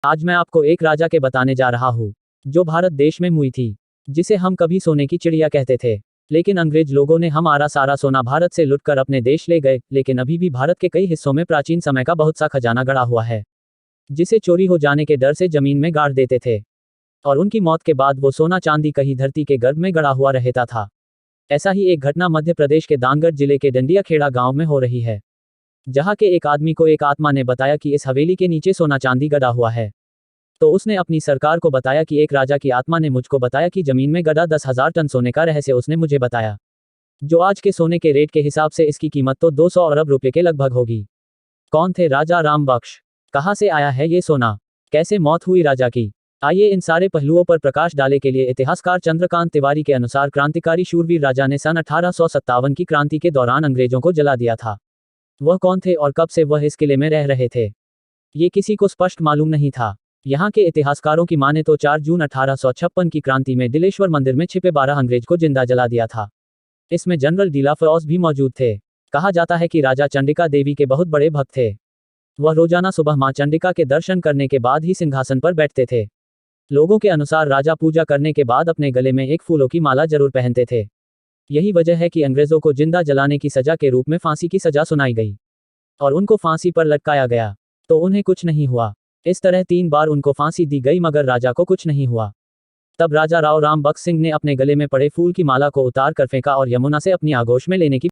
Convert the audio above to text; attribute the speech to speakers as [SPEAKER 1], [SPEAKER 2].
[SPEAKER 1] आज मैं आपको एक राजा के बताने जा रहा हूँ जो भारत देश में हुई थी, जिसे हम कभी सोने की चिड़िया कहते थे। लेकिन अंग्रेज लोगों ने हमारा सारा सोना भारत से लुटकर अपने देश ले गए। लेकिन अभी भी भारत के कई हिस्सों में प्राचीन समय का बहुत सा खजाना गड़ा हुआ है, जिसे चोरी हो जाने के डर से जमीन में गाड़ देते थे, और उनकी मौत के बाद वो सोना चांदी कहीं धरती के गर्भ में गड़ा हुआ रहता था। ऐसा ही एक घटना मध्य प्रदेश के दानगढ़ जिले के डंडिया खेड़ा गांव में हो रही है, जहां के एक आदमी को एक आत्मा ने बताया कि इस हवेली के नीचे सोना चांदी गड़ा हुआ है। तो उसने अपनी सरकार को बताया कि एक राजा की आत्मा ने मुझको बताया कि जमीन में गड़ा 10,000 टन सोने का रहस्य उसने मुझे बताया, जो आज के सोने के रेट के हिसाब से इसकी कीमत तो 200 अरब रुपए के लगभग होगी। कौन थे राजा राम बख्श? कहाँ से आया है ये सोना? कैसे मौत हुई राजा की? आइए इन सारे पहलुओं पर प्रकाश डाले के लिए इतिहासकार चंद्रकांत तिवारी के अनुसार क्रांतिकारी शूरवीर राजा ने सन 1857 की क्रांति के दौरान अंग्रेजों को जला दिया था। वह कौन थे और कब से वह इस किले में रह रहे थे, ये किसी को स्पष्ट मालूम नहीं था। यहाँ के इतिहासकारों की माने तो 4 जून 1856 की क्रांति में दिलेश्वर मंदिर में छिपे 12 अंग्रेज को जिंदा जला दिया था। इसमें जनरल डीलाफोर्स भी मौजूद थे। कहा जाता है कि राजा चंडिका देवी के बहुत बड़े भक्त थे। वह रोजाना सुबह मां चंडिका के दर्शन करने के बाद ही सिंहासन पर बैठते थे। लोगों के अनुसार राजा पूजा करने के बाद अपने गले में एक फूलों की माला जरूर पहनते थे। यही वजह है कि अंग्रेजों को जिंदा जलाने की सजा के रूप में फांसी की सजा सुनाई गई और उनको फांसी पर लटकाया गया, तो उन्हें कुछ नहीं हुआ। इस तरह 3 बार उनको फांसी दी गई मगर राजा को कुछ नहीं हुआ। तब राजा राव राम बख्श सिंह ने अपने गले में पड़े फूल की माला को उतार कर फेंका और यमुना से अपनी आगोश में लेने की